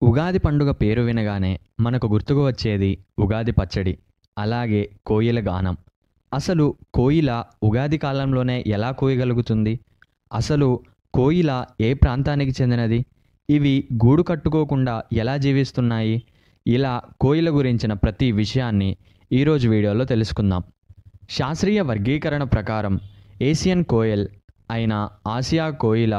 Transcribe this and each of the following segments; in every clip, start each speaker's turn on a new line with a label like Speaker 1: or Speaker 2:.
Speaker 1: ఉగాది పండుగ పేరు వినగానే మనకు గుర్తుకు వచ్చేది ఉగాది పచ్చడి, అలాగే కోయిల గానం. అసలు కోయిల ఉగాది కాలంలోనే ఎలా కూయగలుగుతుంది? అసలు కోయిల ఏ ప్రాంతానికి చెందినది? ఇవి గూడు కట్టుకోకుండా ఎలా జీవిస్తున్నాయి? ఇలా కోయిల గురించిన ప్రతి విషయాన్ని ఈరోజు వీడియోలో తెలుసుకుందాం. శాస్త్రీయ వర్గీకరణ ప్రకారం ఏషియన్ కోయల్ అయిన ఆసియా కోయిల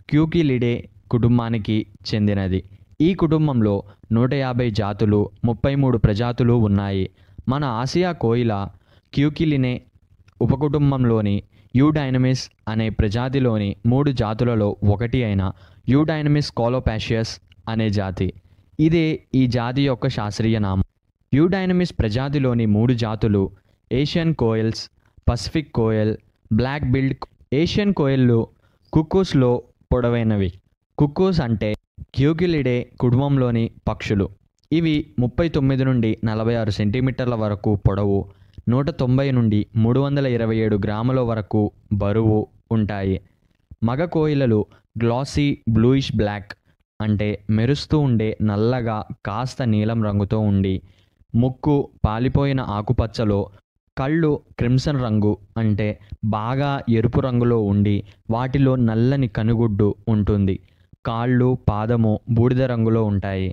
Speaker 1: క్యూకిలిడే కుటుంబానికి చెందినది. ఈ కుటుంబంలో 150 జాతులు, 33 ప్రజాతులు ఉన్నాయి. మన ఆసియా కోయిల క్యూకిలినే ఉపకుటుంబంలోని యూడైనమిస్ అనే ప్రజాతిలోని 3 జాతులలో ఒకటి అయిన యూడైనమిస్ కోలోపాషియస్ అనే జాతి. ఇదే ఈ జాతి యొక్క శాస్త్రీయ నామం. యూడైనమిస్ ప్రజాతిలోని 3 జాతులు Asian koels, Pacific koel, black billed. Asian కోయల్లు కుక్కూస్లో పొడవైనవి. కుక్కూస్ అంటే క్యూకిలిడే కుటుంబంలోని పక్షులు. ఇవి 39 నుండి 46 సెంటీమీటర్ల వరకు పొడవు, 190 నుండి 327 గ్రాముల వరకు బరువు ఉంటాయి. మగ కోయిలలు గ్లాసీ బ్లూయిష్ బ్లాక్ అంటే మెరుస్తూ ఉండే నల్లగా కాస్త నీలం రంగుతో ఉండి, ముక్కు పాలిపోయిన ఆకుపచ్చలో, కళ్ళు క్రిమ్సన్ రంగు అంటే బాగా ఎరుపు రంగులో ఉండి వాటిలో నల్లని కనుగుడ్డు ఉంటుంది. కాళ్ళు, పాదము బూడిద రంగులో ఉంటాయి.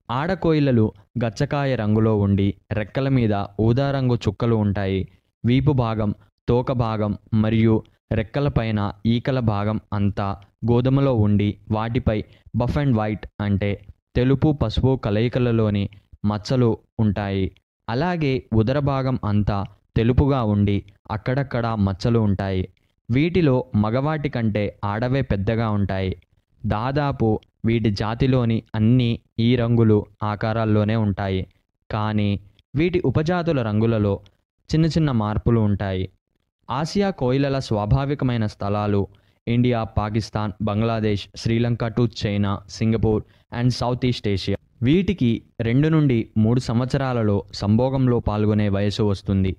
Speaker 1: ఆడకోయిలలు గచ్చకాయ రంగులో ఉండి రెక్కల మీద ఊదా రంగు చుక్కలు ఉంటాయి. వీపు భాగం, తోక భాగం మరియు రెక్కల పైన ఈకల భాగం అంతా గోధుమలో ఉండి వాటిపై బఫ్ అండ్ వైట్ అంటే తెలుపు పసుపు కలయికలలోని మచ్చలు ఉంటాయి. అలాగే ఉదర భాగం అంతా తెలుపుగా ఉండి అక్కడక్కడ మచ్చలు ఉంటాయి. వీటిలో మగవాటి కంటే ఆడవే పెద్దగా ఉంటాయి. దాదాపు వీటి జాతిలోని అన్ని ఈ రంగులు ఆకారాల్లోనే ఉంటాయి. కానీ వీటి ఉపజాతుల రంగులలో చిన్న చిన్న మార్పులు ఉంటాయి. ఆసియా కోయిలల స్వాభావికమైన స్థలాలు India, Pakistan, Bangladesh, Sri Lanka to China, Singapore and south east Asia. వీటికి 2 నుండి 3 సంవత్సరాలలో సంభోగంలో పాల్గొనే వయసు వస్తుంది.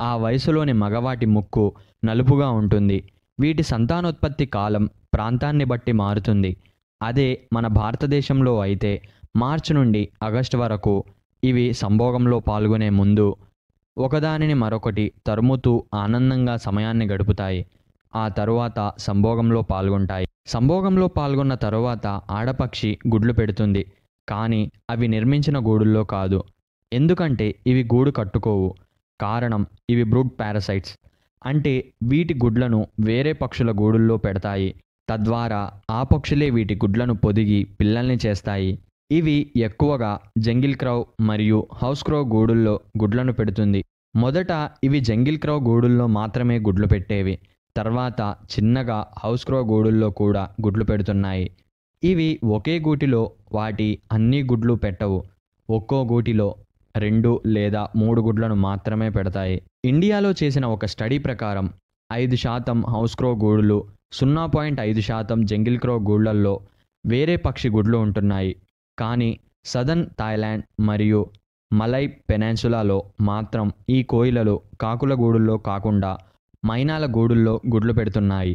Speaker 1: ఆ వయసులోని మగవాటి ముక్కు నలుపుగా ఉంటుంది. వీటి సంతానోత్పత్తి కాలం ప్రాంతాన్ని బట్టి మారుతుంది. అదే మన భారతదేశంలో అయితే మార్చి నుండి ఆగస్టు వరకు ఇవి సంభోగంలో పాల్గొనే ముందు ఒకదానిని మరొకటి తరుముతూ ఆనందంగా సమయాన్ని గడుపుతాయి. ఆ తరువాత సంభోగంలో పాల్గొంటాయి. సంభోగంలో పాల్గొన్న తరువాత ఆడపక్షి గుడ్లు పెడుతుంది. కానీ అవి నిర్మించిన గూడుల్లో కాదు. ఎందుకంటే ఇవి గూడు కట్టుకోవు. కారణం, ఇవి బ్రూడ్ పారాసైట్స్ అంటే వీటి గుడ్లను వేరే పక్షుల గూడుల్లో పెడతాయి. తద్వారా ఆ పక్షులే వీటి గుడ్లను పొదిగి పిల్లల్ని చేస్తాయి. ఇవి ఎక్కువగా జంగిల్ క్రౌ మరియు హౌస్ క్రో గూడుల్లో గుడ్లను పెడుతుంది. మొదట ఇవి జంగిల్ క్రౌ గూడుల్లో మాత్రమే గుడ్లు పెట్టేవి. తర్వాత చిన్నగా హౌస్ క్రో గూడుల్లో కూడా గుడ్లు పెడుతున్నాయి. ఇవి ఒకే గూటిలో వాటి అన్ని గుడ్లు పెట్టవు. ఒక్కో గూటిలో 2 లేదా 3 గుడ్లను మాత్రమే పెడతాయి. ఇండియాలో చేసిన ఒక స్టడీ ప్రకారం 5% హౌస్ క్రో గూడులు, 0.5% జంగిల్ క్రో గూళ్ళల్లో వేరే పక్షి గుడ్లు ఉంటున్నాయి. కానీ సదర్న్ థాయిలాండ్ మరియు మలై పెనాన్సులాలో మాత్రం ఈ కోయిలలు కాకుల గూడుల్లో కాకుండా మైనాల గూడుల్లో గుడ్లు పెడుతున్నాయి.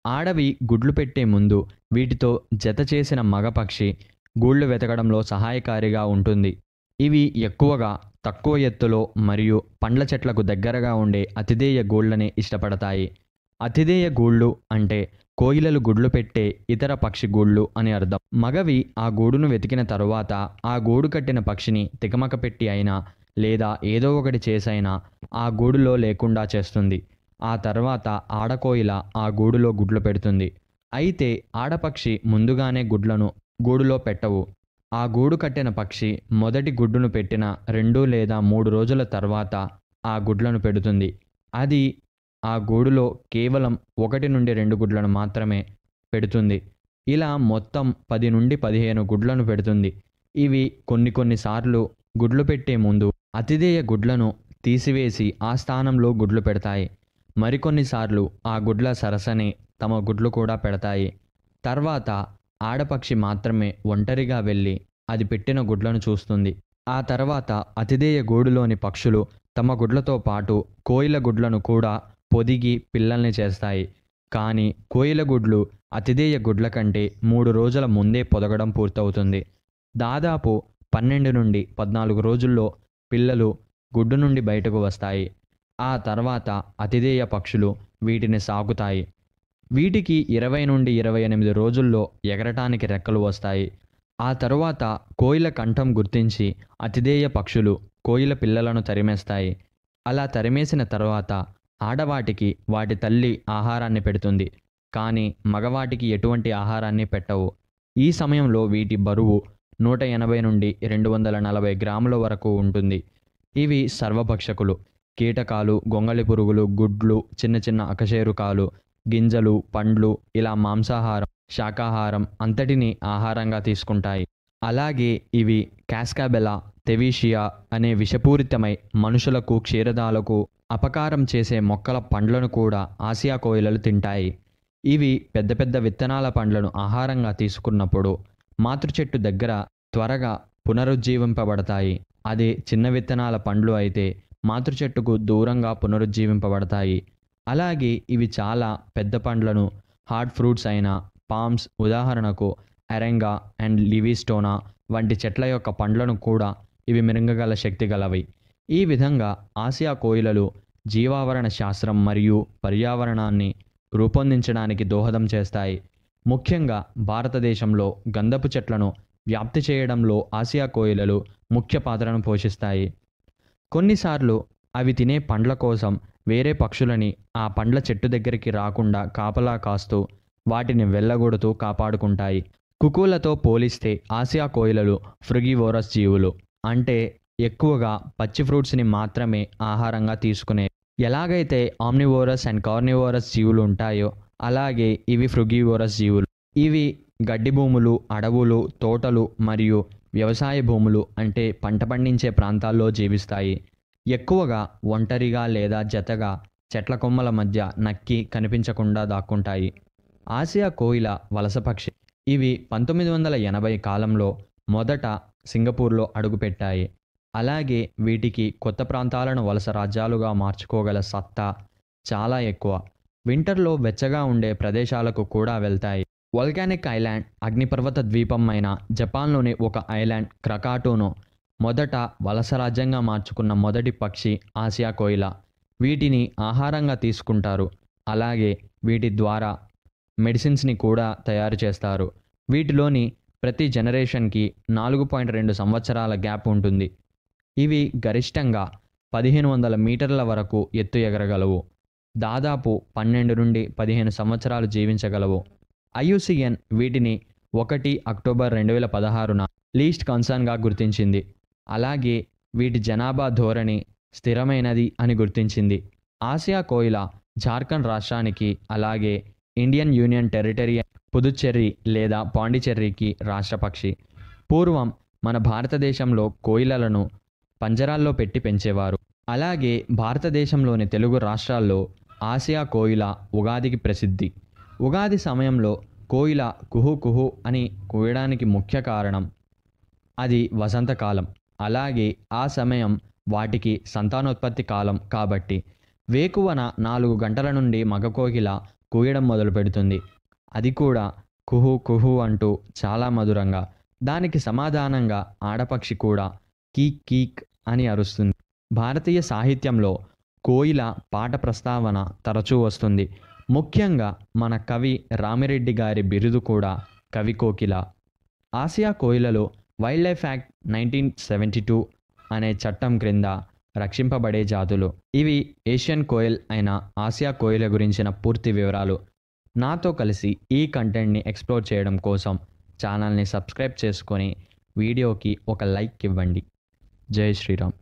Speaker 1: ఆడవి గుడ్లు పెట్టే ముందు వీటితో జత చేసిన మగ పక్షి గూళ్ళు వెతకడంలో సహాయకారిగా ఉంటుంది. ఇవి ఎక్కువగా తక్కువ ఎత్తులో మరియు పండ్ల చెట్లకు దగ్గరగా ఉండే అతిధేయ గూళ్ళనే ఇష్టపడతాయి. అతిధేయ గూళ్ళు అంటే కోయిలలు గుడ్లు పెట్టే ఇతర పక్షి గూళ్ళు అని అర్థం. మగవి ఆ గూడును వెతికిన తరువాత ఆ గూడు కట్టిన పక్షిని తికమక పెట్టి అయినా లేదా ఏదో ఒకటి చేసైనా ఆ గూడులో లేకుండా చేస్తుంది. ఆ తర్వాత ఆడకోయిల ఆ గూడులో గుడ్లు పెడుతుంది. అయితే ఆడపక్షి ముందుగానే గుడ్లను గూడులో పెట్టవు. ఆ గూడు కట్టిన పక్షి మొదటి గుడ్డును పెట్టిన 2 లేదా 3 రోజుల తర్వాత ఆ గుడ్లను పెడుతుంది. అది ఆ గూడులో కేవలం 1 నుండి 2 గుడ్లను మాత్రమే పెడుతుంది. ఇలా మొత్తం 10 నుండి 15 గుడ్లను పెడుతుంది. ఇవి కొన్నిసార్లు గుడ్లు పెట్టే ముందు అతిధేయ గుడ్లను తీసివేసి ఆ స్థానంలో గుడ్లు పెడతాయి. మరికొన్నిసార్లు ఆ గుడ్ల సరసనే తమ గుడ్లు కూడా పెడతాయి. తర్వాత ఆడపక్షి మాత్రమే ఒంటరిగా వెళ్ళి అది పెట్టిన గుడ్లను చూస్తుంది. ఆ తర్వాత అతిధేయ గూడులోని పక్షులు తమ గుడ్లతో పాటు కోయిల గుడ్లను కూడా పొదిగి పిల్లల్ని చేస్తాయి. కానీ కోయిల గుడ్లు అతిధేయ గుడ్ల కంటే 3 రోజుల ముందే పొదగడం పూర్తవుతుంది. దాదాపు 12 నుండి 14 రోజుల్లో పిల్లలు గుడ్డు నుండి బయటకు వస్తాయి. ఆ తర్వాత అతిథేయ పక్షులు వీటిని సాకుతాయి. వీటికి 20 నుండి 28 రోజుల్లో ఎగరటానికి రెక్కలు వస్తాయి. ఆ తరువాత కోయిల కంఠం గుర్తించి అతిథేయ పక్షులు కోయిల పిల్లలను తరిమేస్తాయి. అలా తరిమేసిన తర్వాత ఆడవాటికి వాటి తల్లి ఆహారాన్ని పెడుతుంది. కానీ మగవాటికి ఎటువంటి ఆహారాన్ని పెట్టవు. ఈ సమయంలో వీటి బరువు 180 నుండి 240 గ్రాముల వరకు ఉంటుంది. ఇవి సర్వభక్షకులు. కీటకాలు, గొంగళి పురుగులు, గుడ్లు, చిన్న చిన్న అకశేరుకాలు, గింజలు, పండ్లు ఇలా మాంసాహారం, శాకాహారం అంతటినీ ఆహారంగా తీసుకుంటాయి. అలాగే ఇవి కాస్కాబెలా, తెవీషియా అనే విషపూరితమై మనుషులకు, క్షీరదాలకు అపకారం చేసే మొక్కల పండ్లను కూడా ఆసియా కోయిలలు తింటాయి. ఇవి పెద్ద పెద్ద విత్తనాల పండ్లను ఆహారంగా తీసుకున్నప్పుడు మాతృచెట్టు దగ్గర త్వరగా పునరుజ్జీవింపబడతాయి. అదే చిన్న విత్తనాల పండ్లు అయితే మాతృచెట్టుకు దూరంగా పునరుజ్జీవింపబడతాయి. అలాగే ఇవి చాలా పెద్ద పండ్లను, హార్డ్ ఫ్రూట్స్ అయిన పామ్స్, ఉదాహరణకు అరెంగా అండ్ లివిస్టోనా వంటి చెట్ల యొక్క పండ్లను కూడా ఇవి మింగగల శక్తి గలవి. ఈ విధంగా ఆసియా కోయిలలు జీవావరణ శాస్త్రం మరియు పర్యావరణాన్ని రూపొందించడానికి దోహదం చేస్తాయి. ముఖ్యంగా భారతదేశంలో గంధపు చెట్లను వ్యాప్తి చేయడంలో ఆసియా కోయిలలు ముఖ్య పాత్రను పోషిస్తాయి. కొన్నిసార్లు అవి తినే పండ్ల కోసం వేరే పక్షులని ఆ పండ్ల చెట్టు దగ్గరికి రాకుండా కాపలా కాస్తూ వాటిని వెళ్ళగొడుతూ కాపాడుకుంటాయి. కుకులతో పోలిస్తే ఆసియా కోయిలలు ఫ్రుగివోరస్ జీవులు. అంటే ఎక్కువగా పచ్చి ఫ్రూట్స్ని మాత్రమే ఆహారంగా తీసుకునే. ఎలాగైతే ఆమ్నివోరస్ అండ్ కార్నివోరస్ జీవులు ఉంటాయో అలాగే ఇవి ఫ్రుగివోరస్ జీవులు. ఇవి గడ్డి భూములు, అడవులు, తోటలు మరియు వ్యవసాయ భూములు అంటే పంట పండించే ప్రాంతాల్లో జీవిస్తాయి. ఎక్కువగా ఒంటరిగా లేదా జతగా చెట్ల కొమ్మల మధ్య నక్కి కనిపించకుండా దాక్కుంటాయి. ఆసియా కోయిల వలస పక్షి. ఇవి 1980 కాలంలో మొదట సింగపూర్లో అడుగుపెట్టాయి. అలాగే వీటికి కొత్త ప్రాంతాలను వలస రాజ్యాలుగా మార్చుకోగల సత్తా చాలా ఎక్కువ. వింటర్లో వెచ్చగా ఉండే ప్రదేశాలకు కూడా వెళ్తాయి. వల్కానిక్ ఐలాండ్, అగ్నిపర్వత ద్వీపం అయిన జపాన్లోని ఒక ఐలాండ్ క్రకాటోను మొదట వలస రాజ్యంగా మార్చుకున్న మొదటి పక్షి ఆసియా కోయిల. వీటిని ఆహారంగా తీసుకుంటారు. అలాగే వీటి ద్వారా మెడిసిన్స్ని కూడా తయారు చేస్తారు. వీటిలోని ప్రతి జనరేషన్కి 4.2 సంవత్సరాల గ్యాప్ ఉంటుంది. ఇవి గరిష్టంగా 1500 మీటర్ల వరకు ఎత్తు ఎగరగలవు. దాదాపు 12 నుండి 15 సంవత్సరాలు జీవించగలవు. IUCN వీటిని 1 అక్టోబర్ 2016న లీస్ట్ కన్సర్న్గా గుర్తించింది. అలాగే వీటి జనాభా ధోరణి స్థిరమైనది అని గుర్తించింది. ఆసియా కోయిల జార్ఖండ్ రాష్ట్రానికి అలాగే ఇండియన్ యూనియన్ టెరిటరీ పుదుచ్చెర్రి లేదా పాండిచెర్రీకి రాష్ట్ర పక్షి. పూర్వం మన భారతదేశంలో కోయిలలను పంజరాల్లో పెట్టి పెంచేవారు. అలాగే భారతదేశంలోని తెలుగు రాష్ట్రాల్లో ఆసియా కోయిల ఉగాదికి ప్రసిద్ధి. ఉగాది సమయంలో కోయిల కుహు కుహు అని కూయడానికి ముఖ్య కారణం అది వసంతకాలం. అలాగే ఆ సమయం వాటికి సంతానోత్పత్తి కాలం కాబట్టి వేకువన 4 గంటల నుండి మగ కోకిల కూయడం మొదలు పెడుతుంది. అది కూడా కుహు కుహు అంటూ చాలా మధురంగా. దానికి సమాధానంగా ఆడపక్షి కూడా కీక్ కీక్ అని అరుస్తుంది. భారతీయ సాహిత్యంలో కోయిల పాట ప్రస్తావన తరచూ వస్తుంది. ముఖ్యంగా మన కవి రామిరెడ్డి గారి బిరుదు కూడా కవి కోకిల. ఆసియా కోయిలలు వైల్డ్ లైఫ్ యాక్ట్ 1972 అనే చట్టం క్రింద రక్షింపబడే జాతులు. ఇవి ఏషియన్ కోయిల్ అయిన ఆసియా కోయిల గురించిన పూర్తి వివరాలు. నాతో కలిసి ఈ కంటెంట్ని ఎక్స్ప్లోర్ చేయడం కోసం ఛానల్ని సబ్స్క్రైబ్ చేసుకొని వీడియోకి ఒక లైక్ ఇవ్వండి. జై శ్రీరామ్.